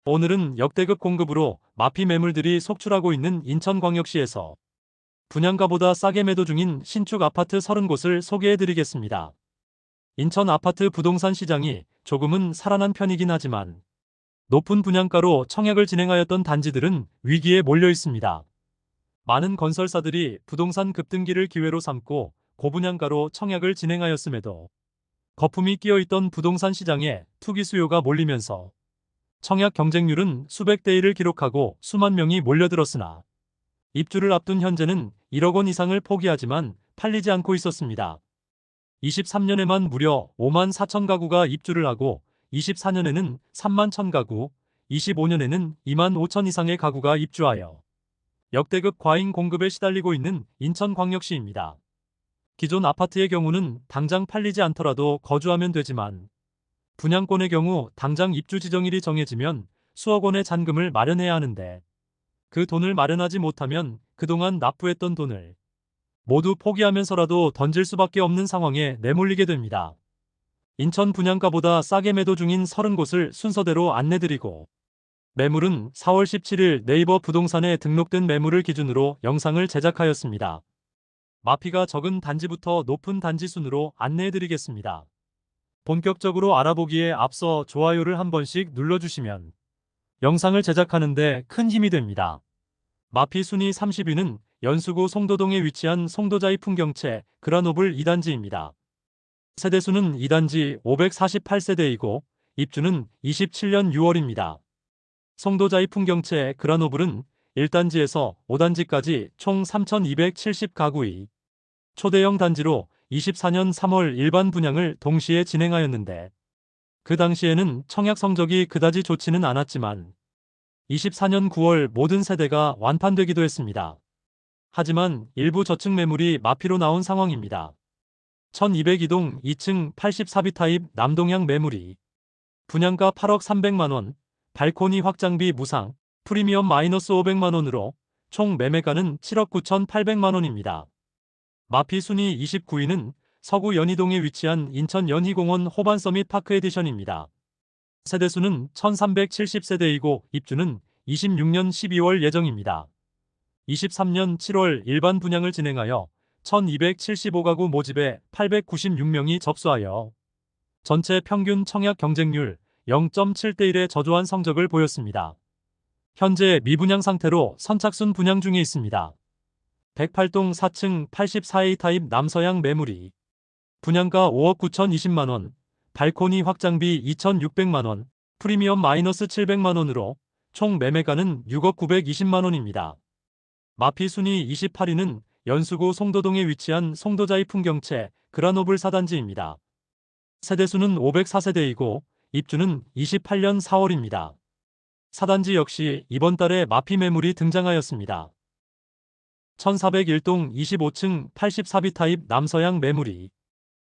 오늘은 역대급 공급으로 마피 매물들이 속출하고 있는 인천광역시에서 분양가보다 싸게 매도 중인 신축 아파트 30곳을 소개해드리겠습니다. 인천 아파트 부동산 시장이 조금은 살아난 편이긴 하지만 높은 분양가로 청약을 진행하였던 단지들은 위기에 몰려 있습니다. 많은 건설사들이 부동산 급등기를 기회로 삼고 고분양가로 청약을 진행하였음에도 거품이 끼어있던 부동산 시장에 투기 수요가 몰리면서 청약 경쟁률은 수백 대 1을 기록하고 수만 명이 몰려들었으나 입주를 앞둔 현재는 1억 원 이상을 포기하지만 팔리지 않고 있었습니다. 23년에만 무려 5만 4천 가구가 입주를 하고 24년에는 3만 1천 가구, 25년에는 2만 5천 이상의 가구가 입주하여 역대급 과잉 공급에 시달리고 있는 인천광역시입니다. 기존 아파트의 경우는 당장 팔리지 않더라도 거주하면 되지만 분양권의 경우 당장 입주 지정일이 정해지면 수억 원의 잔금을 마련해야 하는데 그 돈을 마련하지 못하면 그동안 납부했던 돈을 모두 포기하면서라도 던질 수밖에 없는 상황에 내몰리게 됩니다. 인천 분양가보다 싸게 매도 중인 30곳을 순서대로 안내드리고 매물은 4월 17일 네이버 부동산에 등록된 매물을 기준으로 영상을 제작하였습니다. 마피가 적은 단지부터 높은 단지 순으로 안내해드리겠습니다. 본격적으로 알아보기에 앞서 좋아요를 한 번씩 눌러주시면 영상을 제작하는데 큰 힘이 됩니다. 마피 순위 30위는 연수구 송도동에 위치한 송도자이 풍경채 그라노블 2단지입니다. 세대수는 2단지 548세대이고 입주는 27년 6월입니다. 송도자이 풍경채 그라노블은 1단지에서 5단지까지 총 3,270가구의 초대형 단지로 24년 3월 일반 분양을 동시에 진행하였는데 그 당시에는 청약 성적이 그다지 좋지는 않았지만 24년 9월 모든 세대가 완판되기도 했습니다. 하지만 일부 저층 매물이 마피로 나온 상황입니다. 1202동 2층 84비 타입 남동향 매물이 분양가 8억 300만원, 발코니 확장비 무상, 프리미엄 마이너스 500만원으로 총 매매가는 7억 9,800만원입니다. 마피 순위 29위는 서구 연희동에 위치한 인천 연희공원 호반서밋 파크 에디션입니다. 세대수는 1370세대이고 입주는 26년 12월 예정입니다. 23년 7월 일반 분양을 진행하여 1275가구 모집에 896명이 접수하여 전체 평균 청약 경쟁률 0.7대 1의 저조한 성적을 보였습니다. 현재 미분양 상태로 선착순 분양 중에 있습니다. 108동 4층 84A 타입 남서향 매물이 분양가 5억 9,020만원, 발코니 확장비 2,600만원, 프리미엄 마이너스 700만원으로 총 매매가는 6억 920만원입니다. 마피 순위 28위는 연수구 송도동에 위치한 송도자이 풍경채 그라노블 4단지입니다. 세대수는 504세대이고 입주는 28년 4월입니다. 4단지 역시 이번 달에 마피 매물이 등장하였습니다. 1401동 25층 84비 타입 남서향 매물이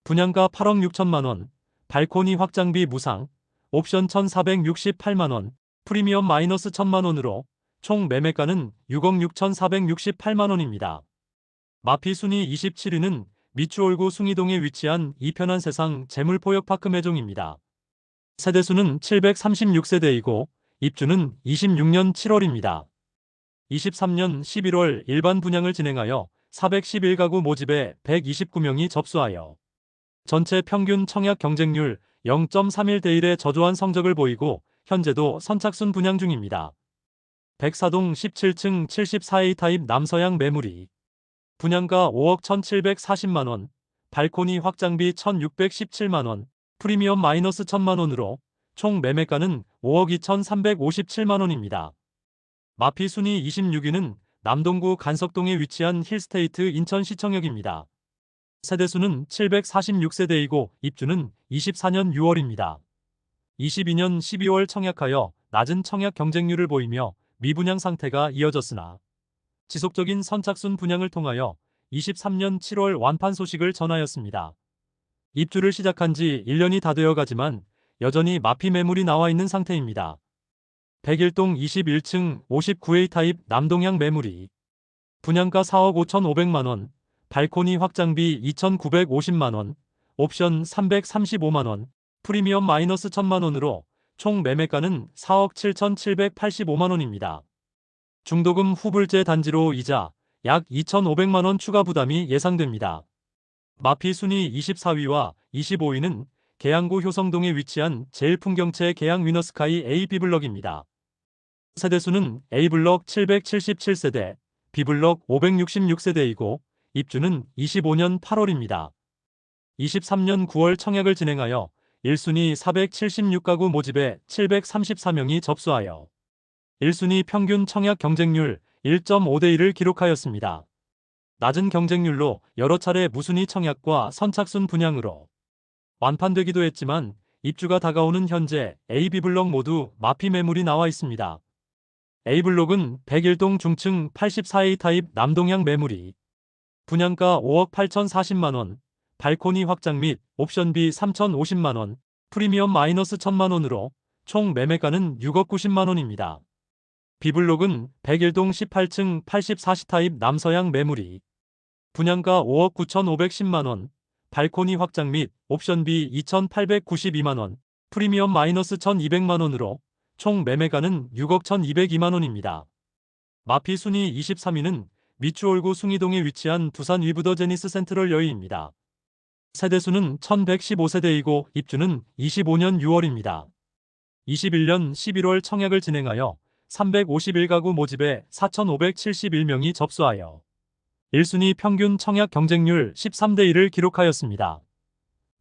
분양가 8억 6천만원, 발코니 확장비 무상, 옵션 1,468만원, 프리미엄 마이너스 1,000만원으로 총 매매가는 6억 6,468만원입니다. 마피 순위 27위는 미추홀구 숭이동에 위치한 이편한 세상 재물포역파크 매종입니다. 세대수는 736세대이고 입주는 26년 7월입니다. 23년 11월 일반 분양을 진행하여 411가구 모집에 129명이 접수하여 전체 평균 청약 경쟁률 0.31대 1의 저조한 성적을 보이고 현재도 선착순 분양 중입니다. 104동 17층 74A 타입 남서향 매물이 분양가 5억 1,740만원, 발코니 확장비 1,617만원, 프리미엄 마이너스 1,000만원으로 총 매매가는 5억 2,357만원입니다. 마피 순위 26위는 남동구 간석동에 위치한 힐스테이트 인천시청역입니다. 세대수는 746세대이고 입주는 24년 6월입니다. 22년 12월 청약하여 낮은 청약 경쟁률을 보이며 미분양 상태가 이어졌으나 지속적인 선착순 분양을 통하여 23년 7월 완판 소식을 전하였습니다. 입주를 시작한 지 1년이 다 되어가지만 여전히 마피 매물이 나와 있는 상태입니다. 101동 21층 59A 타입 남동향 매물이 분양가 4억 5,500만원, 발코니 확장비 2,950만원, 옵션 335만원, 프리미엄 마이너스 1,000만원으로 총 매매가는 4억 7,785만원입니다. 중도금 후불제 단지로 이자 약 2,500만원 추가 부담이 예상됩니다. 마피 순위 24위와 25위는 계양구 효성동에 위치한 제일풍경채 계양 위너스카이 A B블럭입니다. 세대수는 A블럭 777세대, B블럭 566세대이고 입주는 25년 8월입니다. 23년 9월 청약을 진행하여 1순위 476가구 모집에 734명이 접수하여 1순위 평균 청약 경쟁률 1.5대 1을 기록하였습니다. 낮은 경쟁률로 여러 차례 무순위 청약과 선착순 분양으로 완판되기도 했지만 입주가 다가오는 현재 A, B블럭 모두 마피 매물이 나와 있습니다. A블록은 101동 중층 84A 타입 남동향 매물이 분양가 5억 8,040만원, 발코니 확장 및 옵션비 3,050만원, 프리미엄 마이너스 1,000만원으로 총 매매가는 6억 90만원입니다. B블록은 101동 18층 84C 타입 남서향 매물이 분양가 5억 9,510만원, 발코니 확장 및 옵션비 2,892만원, 프리미엄 마이너스 1,200만원으로 총 매매가는 6억 1,202만원입니다. 마피 순위 23위는 미추홀구 숭이동에 위치한 두산 위브더 제니스 센트럴 여의입니다. 세대수는 1115세대이고 입주는 25년 6월입니다. 21년 11월 청약을 진행하여 351가구 모집에 4,571명이 접수하여 1순위 평균 청약 경쟁률 13대 1을 기록하였습니다.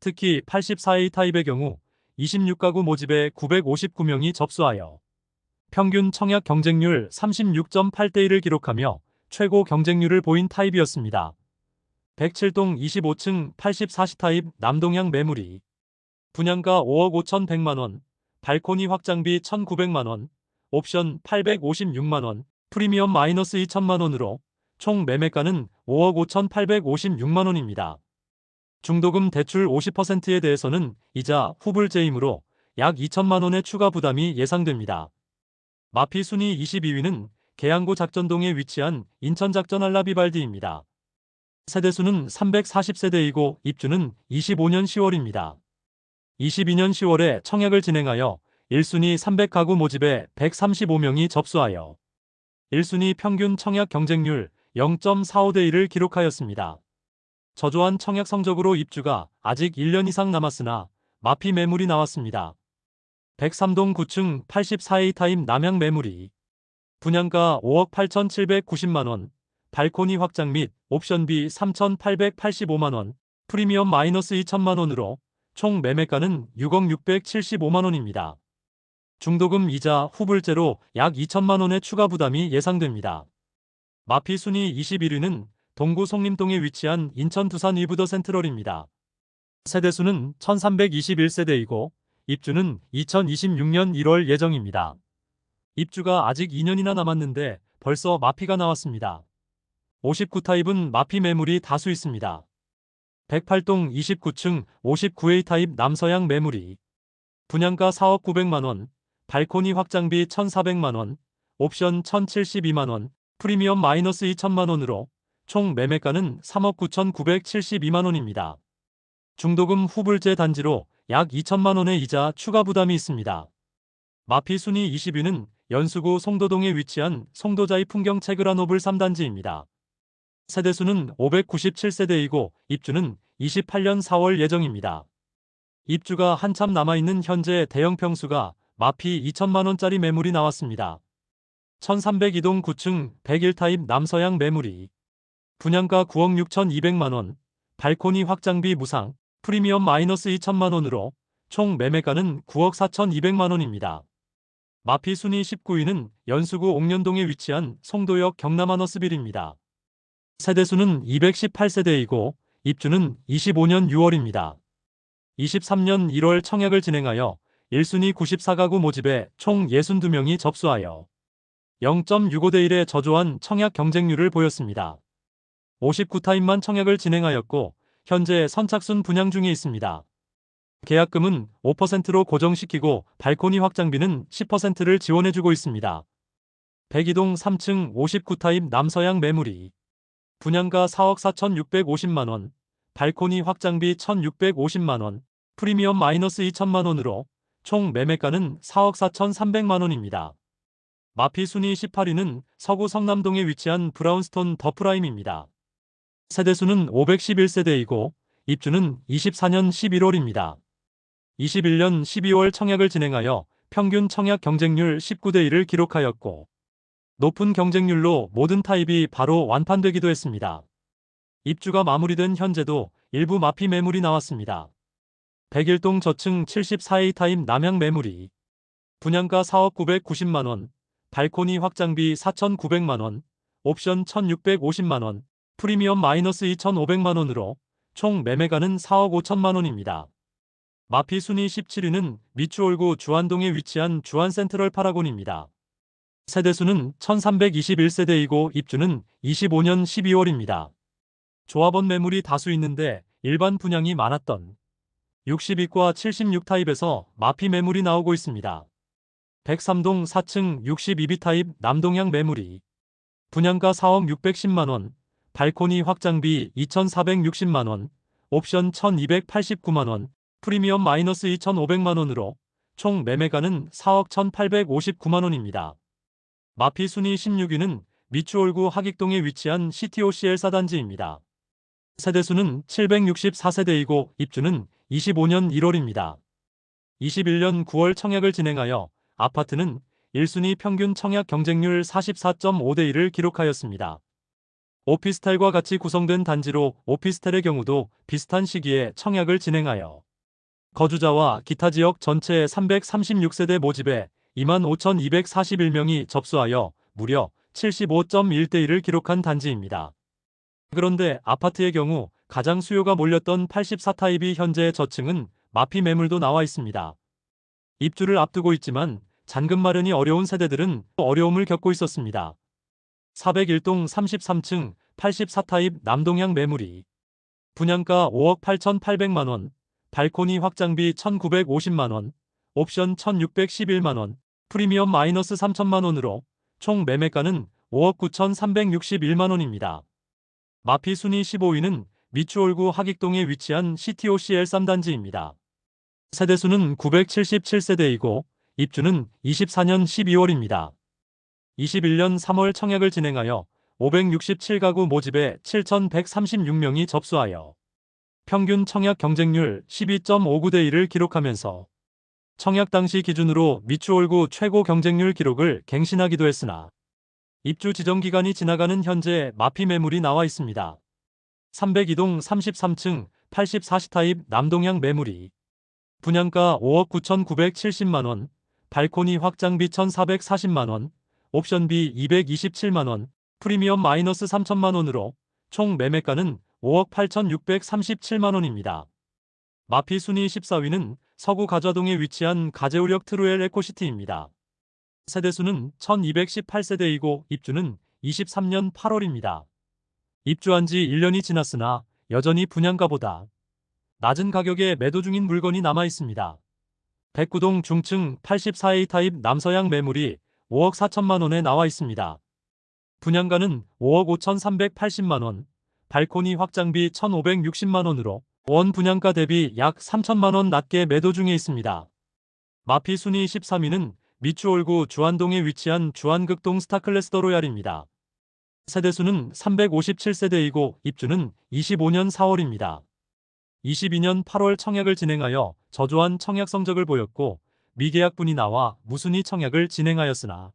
특히 84A 타입의 경우 26가구 모집에 959명이 접수하여 평균 청약 경쟁률 36.8대 1을 기록하며 최고 경쟁률을 보인 타입이었습니다. 107동 25층 84C 타입 남동향 매물이 분양가 5억 5,100만원, 발코니 확장비 1,900만원, 옵션 856만원, 프리미엄 마이너스 2,000만원으로 총 매매가는 5억 5,856만원입니다. 중도금 대출 50%에 대해서는 이자 후불제이므로 약 2천만원의 추가 부담이 예상됩니다. 마피 순위 22위는 계양구 작전동에 위치한 인천 작전 알라비발디입니다. 세대수는 340세대이고 입주는 25년 10월입니다. 22년 10월에 청약을 진행하여 1순위 300가구 모집에 135명이 접수하여 1순위 평균 청약 경쟁률 0.45대 1을 기록하였습니다. 저조한 청약 성적으로 입주가 아직 1년 이상 남았으나 마피 매물이 나왔습니다. 103동 9층 84A 타입 남향 매물이 분양가 5억 8,790만원, 발코니 확장 및 옵션비 3,885만원, 프리미엄 마이너스 2천만원으로 총 매매가는 6억 675만원입니다. 중도금 이자 후불제로 약 2천만원의 추가 부담이 예상됩니다. 마피 순위 21위는 동구 송림동에 위치한 인천 두산 위브더 센트럴입니다. 세대수는 1321세대이고 입주는 2026년 1월 예정입니다. 입주가 아직 2년이나 남았는데 벌써 마피가 나왔습니다. 59타입은 마피 매물이 다수 있습니다. 108동 29층 59A 타입 남서향 매물이 분양가 4억 900만원, 발코니 확장비 1,400만원, 옵션 1,072만원, 프리미엄 마이너스 2천만원으로 총 매매가는 3억 9,972만원입니다. 중도금 후불제 단지로 약 2천만원의 이자 추가 부담이 있습니다. 마피 순위 20위는 연수구 송도동에 위치한 송도자이 풍경채 그라노블 3단지입니다. 세대수는 597세대이고 입주는 28년 4월 예정입니다. 입주가 한참 남아있는 현재 대형 평수가 마피 2천만원짜리 매물이 나왔습니다. 1302동 9층 101타입 남서향 매물이 분양가 9억 6,200만원, 발코니 확장비 무상, 프리미엄 마이너스 2천만원으로 총 매매가는 9억 4,200만원입니다. 마피 순위 19위는 연수구 옥년동에 위치한 송도역 경남하너스빌입니다. 세대수는 218세대이고 입주는 25년 6월입니다. 23년 1월 청약을 진행하여 1순위 94가구 모집에 총 62명이 접수하여 0.65대 1의 저조한 청약 경쟁률을 보였습니다. 59타입만 청약을 진행하였고 현재 선착순 분양 중에 있습니다. 계약금은 5%로 고정시키고 발코니 확장비는 10%를 지원해주고 있습니다. 102동 3층 59타입 남서향 매물이 분양가 4억 4,650만원, 발코니 확장비 1,650만원, 프리미엄 마이너스 2천만원으로 총 매매가는 4억 4,300만원입니다. 마피 순위 18위는 서구 성남동에 위치한 브라운스톤 더 프라임입니다. 세대수는 511세대이고 입주는 24년 11월입니다. 21년 12월 청약을 진행하여 평균 청약 경쟁률 19대 1을 기록하였고 높은 경쟁률로 모든 타입이 바로 완판되기도 했습니다. 입주가 마무리된 현재도 일부 마피 매물이 나왔습니다. 101동 저층 74A 타입 남향 매물이 분양가 4억 990만원, 발코니 확장비 4,900만원, 옵션 1,650만원, 프리미엄 마이너스 2,500만원으로 총 매매가는 4억 5천만원입니다. 마피 순위 17위는 미추홀구 주안동에 위치한 주안 센트럴 파라곤입니다. 세대수는 1321세대이고 입주는 25년 12월입니다. 조합원 매물이 다수 있는데 일반 분양이 많았던 62과 76 타입에서 마피 매물이 나오고 있습니다. 103동 4층 62B 타입 남동향 매물이 분양가 4억 610만원, 발코니 확장비 2,460만원, 옵션 1,289만원, 프리미엄 마이너스 2,500만원으로 총 매매가는 4억 1,859만원입니다. 마피 순위 16위는 미추홀구 하익동에 위치한 CTOCL 사단지입니다. 세대수는 764세대이고 입주는 25년 1월입니다. 21년 9월 청약을 진행하여 아파트는 1순위 평균 청약 경쟁률 44.5대 1을 기록하였습니다. 오피스텔과 같이 구성된 단지로 오피스텔의 경우도 비슷한 시기에 청약을 진행하여 거주자와 기타 지역 전체 336세대 모집에 25,241명이 접수하여 무려 75.1대 1을 기록한 단지입니다. 그런데 아파트의 경우 가장 수요가 몰렸던 84타입이 현재 저층은 마피 매물도 나와 있습니다. 입주를 앞두고 있지만 잔금 마련이 어려운 세대들은 어려움을 겪고 있었습니다. 401동 33층 84타입 남동향 매물이 분양가 5억 8,800만원, 발코니 확장비 1,950만원, 옵션 1,611만원, 프리미엄 마이너스 3천만원으로 총 매매가는 5억 9,361만원입니다. 마피 순위 15위는 미추홀구 하익동에 위치한 CTOCL 3단지입니다. 세대수는 977세대이고 입주는 24년 12월입니다. 21년 3월 청약을 진행하여 567가구 모집에 7,136명이 접수하여 평균 청약 경쟁률 12.59대 1을 기록하면서 청약 당시 기준으로 미추홀구 최고 경쟁률 기록을 갱신하기도 했으나 입주 지정 기간이 지나가는 현재 마피 매물이 나와 있습니다. 302동 33층 84시 타입 남동향 매물이 분양가 5억 9,970만원, 발코니 확장비 1,440만원, 옵션비 227만원, 프리미엄 마이너스 3천만원으로 총 매매가는 5억 8,637만원입니다. 마피 순위 14위는 서구 가좌동에 위치한 가제우력 트루엘 에코시티입니다. 세대수는 1218세대이고 입주는 23년 8월입니다. 입주한 지 1년이 지났으나 여전히 분양가보다 낮은 가격에 매도 중인 물건이 남아 있습니다. 109동 중층 84A 타입 남서향 매물이 5억 4천만원에 나와 있습니다. 분양가는 5억 5,380만원, 발코니 확장비 1,560만원으로 원 분양가 대비 약 3천만원 낮게 매도 중에 있습니다. 마피 순위 13위는 미추홀구 주안동에 위치한 주안극동 스타클래스 더 로얄입니다. 세대수는 357세대이고 입주는 25년 4월입니다. 22년 8월 청약을 진행하여 저조한 청약 성적을 보였고 미계약분이 나와 무순위 청약을 진행하였으나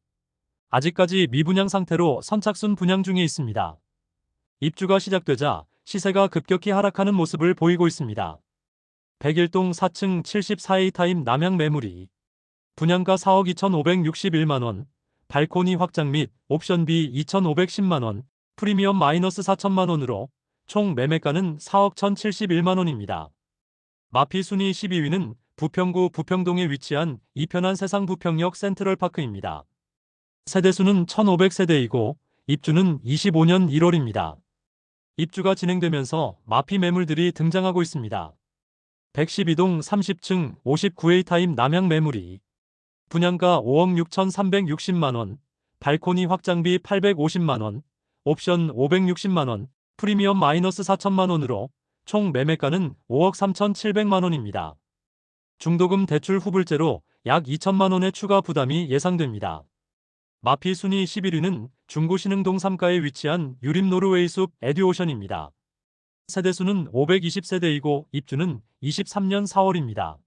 아직까지 미분양 상태로 선착순 분양 중에 있습니다. 입주가 시작되자 시세가 급격히 하락하는 모습을 보이고 있습니다. 101동 4층 74A 타입 남향 매물이 분양가 4억 2,561만원, 발코니 확장 및 옵션비 2,510만원, 프리미엄 마이너스 4천만원으로 총 매매가는 4억 1,071만원입니다. 마피 순위 12위는 부평구 부평동에 위치한 이편한 세상 부평역 센트럴파크입니다. 세대수는 1,500세대이고 입주는 25년 1월입니다. 입주가 진행되면서 마피 매물들이 등장하고 있습니다. 112동 30층 59A 타입 남향 매물이 분양가 5억 6,360만원, 발코니 확장비 850만원, 옵션 560만원, 프리미엄 마이너스 4천만원으로 총 매매가는 5억 3,700만원입니다. 중도금 대출 후불제로 약 2천만 원의 추가 부담이 예상됩니다. 마피 순위 11위는 중구 신흥동 3가에 위치한 유림 노르웨이숲 에듀오션입니다. 세대수는 520세대이고 입주는 23년 4월입니다.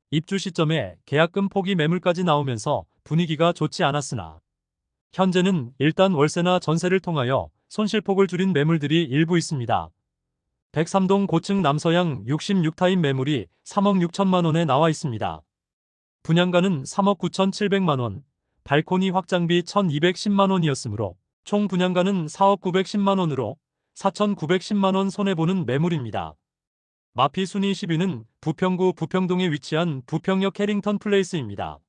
입주 시점에 계약금 포기 매물까지 나오면서 분위기가 좋지 않았으나 현재는 일단 월세나 전세를 통하여 손실폭을 줄인 매물들이 일부 있습니다. 103동 고층 남서양 66타입 매물이 3억 6천만 원에 나와 있습니다. 분양가는 3억 9,700만 원, 발코니 확장비 1,210만 원이었으므로 총 분양가는 4억 910만 원으로 4,910만 원 손해보는 매물입니다. 마피 순위 10위는 부평구 부평동에 위치한 부평역 해링턴 플레이스입니다.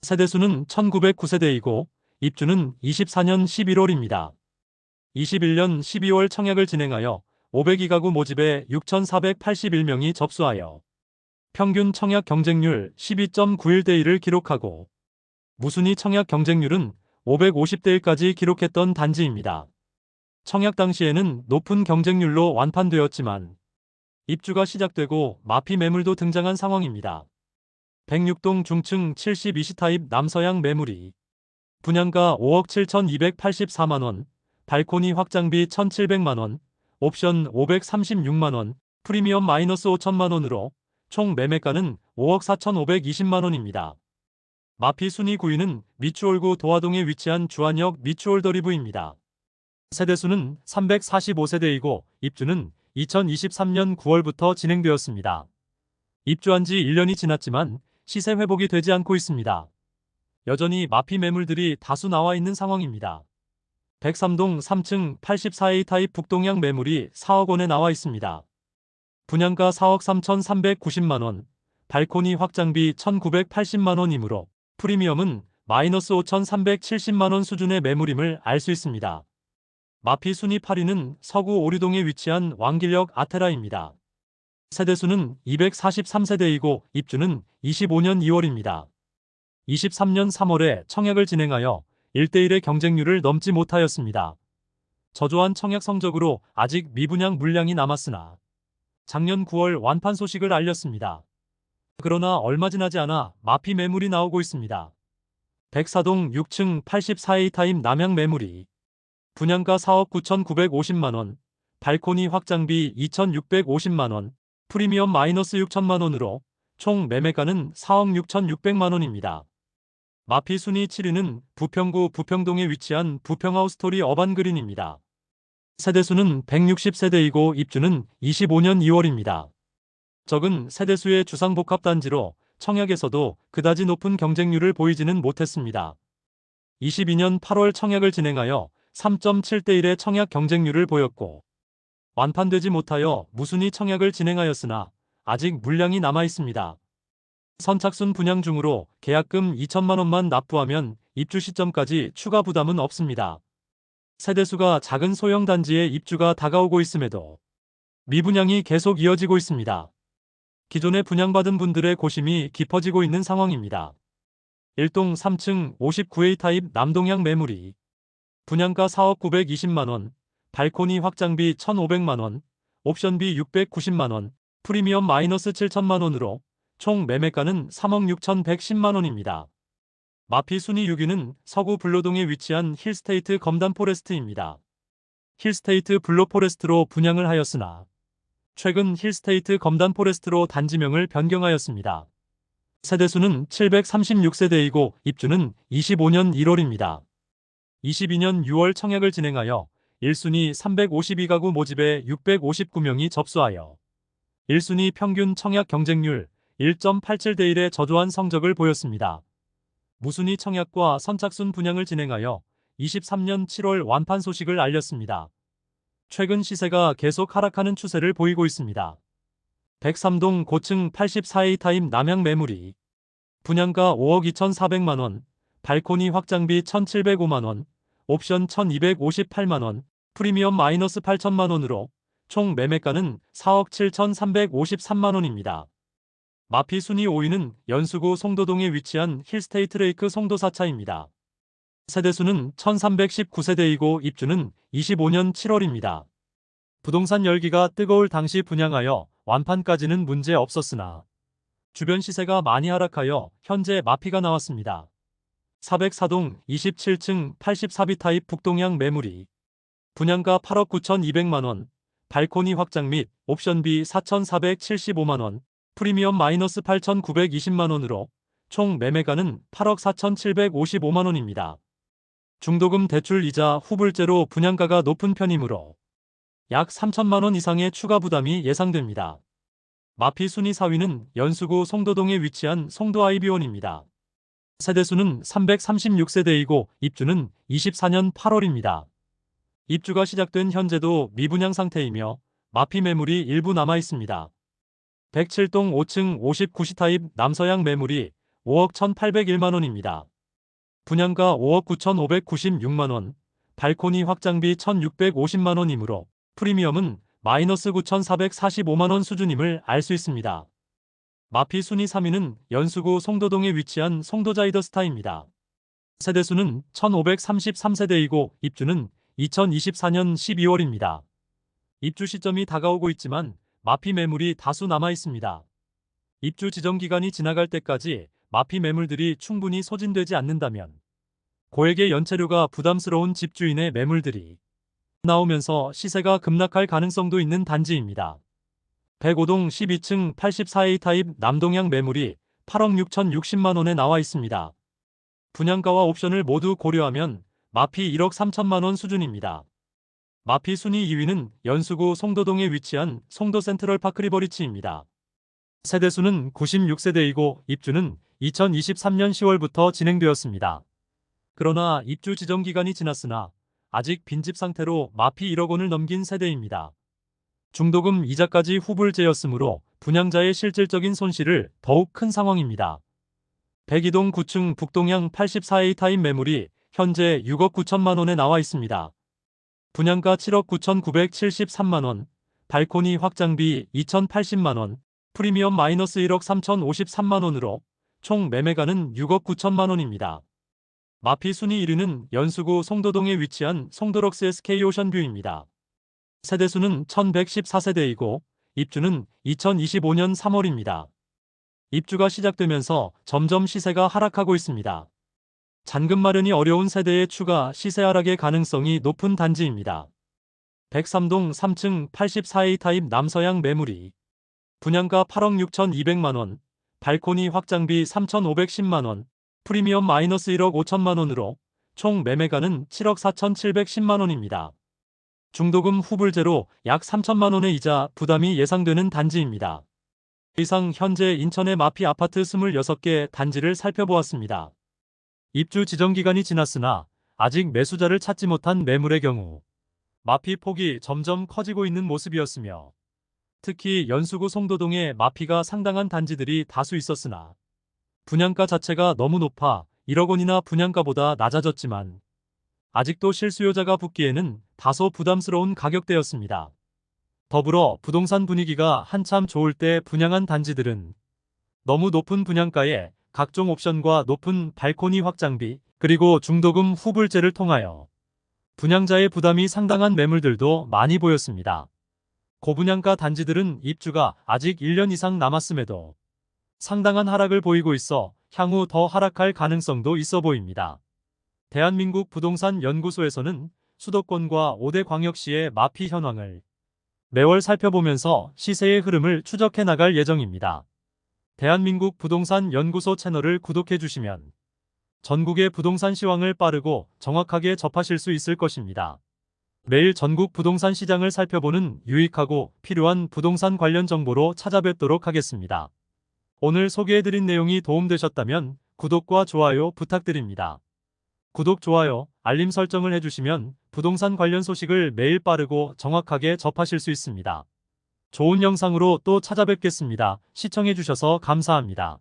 세대수는 1,909세대이고 입주는 24년 11월입니다. 21년 12월 청약을 진행하여 502가구 모집에 6,481명이 접수하여 평균 청약 경쟁률 12.91대 1을 기록하고 무순위 청약 경쟁률은 550대 1까지 기록했던 단지입니다. 청약 당시에는 높은 경쟁률로 완판되었지만 입주가 시작되고 마피 매물도 등장한 상황입니다. 106동 중층 72시타입 남서양 매물이 분양가 5억 7,284만 원, 발코니 확장비 1,700만 원, 옵션 536만 원, 프리미엄 마이너스 5천만 원으로 총 매매가는 5억 4,520만 원입니다. 마피 순위 9위는 미추홀구 도화동에 위치한 주안역 미추홀 더리브입니다. 세대수는 345세대이고 입주는 2023년 9월부터 진행되었습니다. 입주한 지 1년이 지났지만 시세 회복이 되지 않고 있습니다. 여전히 마피 매물들이 다수 나와 있는 상황입니다. 103동 3층 84A 타입 북동향 매물이 4억 원에 나와 있습니다. 분양가 4억 3,390만 원, 발코니 확장비 1,980만 원이므로 프리미엄은 마이너스 5,370만 원 수준의 매물임을 알 수 있습니다. 마피 순위 8위는 서구 오류동에 위치한 왕길역 아테라입니다. 세대수는 243세대이고 입주는 25년 2월입니다. 23년 3월에 청약을 진행하여 1대1의 경쟁률을 넘지 못하였습니다. 저조한 청약 성적으로 아직 미분양 물량이 남았으나 작년 9월 완판 소식을 알렸습니다. 그러나 얼마 지나지 않아 마피 매물이 나오고 있습니다. 104동 6층 84A 타입 남향 매물이 분양가 4억 9,950만 원, 발코니 확장비 2,650만 원, 프리미엄 마이너스 6천만 원으로 총 매매가는 4억 6,600만 원입니다. 마피 순위 7위는 부평구 부평동에 위치한 부평하우스토리 어반그린입니다. 세대수는 160세대이고 입주는 25년 2월입니다. 적은 세대수의 주상복합단지로 청약에서도 그다지 높은 경쟁률을 보이지는 못했습니다. 22년 8월 청약을 진행하여 3.7대 1의 청약 경쟁률을 보였고 완판되지 못하여 무순위 청약을 진행하였으나 아직 물량이 남아 있습니다. 선착순 분양 중으로 계약금 2천만 원만 납부하면 입주 시점까지 추가 부담은 없습니다. 세대수가 작은 소형 단지에 입주가 다가오고 있음에도 미분양이 계속 이어지고 있습니다. 기존에 분양받은 분들의 고심이 깊어지고 있는 상황입니다. 1동 3층 59A 타입 남동향 매물이 분양가 4억 920만 원, 발코니 확장비 1,500만 원, 옵션비 690만 원, 프리미엄 마이너스 7천만 원으로 총 매매가는 3억 6,110만 원입니다. 마피 순위 6위는 서구 블로동에 위치한 힐스테이트 검단 포레스트입니다. 힐스테이트 블로 포레스트로 분양을 하였으나 최근 힐스테이트 검단 포레스트로 단지명을 변경하였습니다. 세대수는 736세대이고 입주는 25년 1월입니다. 22년 6월 청약을 진행하여 1순위 352가구 모집에 659명이 접수하여 1순위 평균 청약 경쟁률 1.87대 1의 저조한 성적을 보였습니다. 무순위 청약과 선착순 분양을 진행하여 23년 7월 완판 소식을 알렸습니다. 최근 시세가 계속 하락하는 추세를 보이고 있습니다. 103동 고층 84A 타입 남향 매물이 분양가 5억 2,400만 원, 발코니 확장비 1,705만 원, 옵션 1,258만 원, 프리미엄 마이너스 8천만 원으로 총 매매가는 4억 7,353만 원입니다. 마피 순위 5위는 연수구 송도동에 위치한 힐스테이트 레이크 송도 4차입니다. 세대수는 1,319세대이고 입주는 25년 7월입니다. 부동산 열기가 뜨거울 당시 분양하여 완판까지는 문제 없었으나 주변 시세가 많이 하락하여 현재 마피가 나왔습니다. 404동 27층 84B 타입 북동향 매물이 분양가 8억 9,200만원, 발코니 확장 및 옵션비 4,475만원, 프리미엄 마이너스 8,920만원으로 총 매매가는 8억 4,755만원입니다. 중도금 대출 이자 후불제로 분양가가 높은 편이므로 약 3천만원 이상의 추가 부담이 예상됩니다. 마피 순위 4위는 연수구 송도동에 위치한 송도 아이비원입니다. 세대수는 336세대이고 입주는 24년 8월입니다. 입주가 시작된 현재도 미분양 상태이며 마피 매물이 일부 남아 있습니다. 107동 5층 59시 타입 남서향 매물이 5억 1,801만원입니다. 분양가 5억 9,596만원, 발코니 확장비 1,650만원이므로 프리미엄은 마이너스 9,445만원 수준임을 알 수 있습니다. 마피 순위 3위는 연수구 송도동에 위치한 송도자이더스타입니다. 세대수는 1,533세대이고 입주는 2024년 12월입니다. 입주 시점이 다가오고 있지만 마피 매물이 다수 남아 있습니다. 입주 지정 기간이 지나갈 때까지 마피 매물들이 충분히 소진되지 않는다면 고액의 연체료가 부담스러운 집주인의 매물들이 나오면서 시세가 급락할 가능성도 있는 단지입니다. 105동 12층 84A 타입 남동향 매물이 8억 6,060만원에 나와 있습니다. 분양가와 옵션을 모두 고려하면 마피 1억 3천만원 수준입니다. 마피 순위 2위는 연수구 송도동에 위치한 송도 센트럴 파크 리버리치입니다. 세대수는 96세대이고 입주는 2023년 10월부터 진행되었습니다. 그러나 입주 지정 기간이 지났으나 아직 빈집 상태로 마피 1억 원을 넘긴 세대입니다. 중도금 이자까지 후불제였으므로 분양자의 실질적인 손실을 더욱 큰 상황입니다. 102동 9층 북동향 84A 타입 매물이 현재 6억 9천만원에 나와 있습니다. 분양가 7억 9,973만원, 발코니 확장비 2,080만원, 프리미엄 마이너스 1억 3,053만원으로 총 매매가는 6억 9천만원입니다. 마피 순위 1위는 연수구 송도동에 위치한 송도럭스 SK 오션뷰입니다. 세대수는 1,114세대이고 입주는 2025년 3월입니다. 입주가 시작되면서 점점 시세가 하락하고 있습니다. 잔금 마련이 어려운 세대의 추가 시세 하락의 가능성이 높은 단지입니다. 103동 3층 84A 타입 남서향 매물이 분양가 8억 6,200만원, 발코니 확장비 3,510만원, 프리미엄 마이너스 1억 5천만원으로 총 매매가는 7억 4,710만원입니다. 중도금 후불제로 약 3천만원의 이자 부담이 예상되는 단지입니다. 이상 현재 인천의 마피 아파트 26개 단지를 살펴보았습니다. 입주 지정 기간이 지났으나 아직 매수자를 찾지 못한 매물의 경우 마피 폭이 점점 커지고 있는 모습이었으며 특히 연수구 송도동에 마피가 상당한 단지들이 다수 있었으나 분양가 자체가 너무 높아 1억 원이나 분양가보다 낮아졌지만 아직도 실수요자가 붙기에는 다소 부담스러운 가격대였습니다. 더불어 부동산 분위기가 한참 좋을 때 분양한 단지들은 너무 높은 분양가에 각종 옵션과 높은 발코니 확장비 그리고 중도금 후불제를 통하여 분양자의 부담이 상당한 매물들도 많이 보였습니다. 고분양가 단지들은 입주가 아직 1년 이상 남았음에도 상당한 하락을 보이고 있어 향후 더 하락할 가능성도 있어 보입니다. 대한민국 부동산 연구소에서는 수도권과 5대 광역시의 마피 현황을 매월 살펴보면서 시세의 흐름을 추적해 나갈 예정입니다. 대한민국 부동산 연구소 채널을 구독해 주시면 전국의 부동산 시황을 빠르고 정확하게 접하실 수 있을 것입니다. 매일 전국 부동산 시장을 살펴보는 유익하고 필요한 부동산 관련 정보로 찾아뵙도록 하겠습니다. 오늘 소개해드린 내용이 도움되셨다면 구독과 좋아요 부탁드립니다. 구독, 좋아요, 알림 설정을 해주시면 부동산 관련 소식을 매일 빠르고 정확하게 접하실 수 있습니다. 좋은 영상으로 또 찾아뵙겠습니다. 시청해주셔서 감사합니다.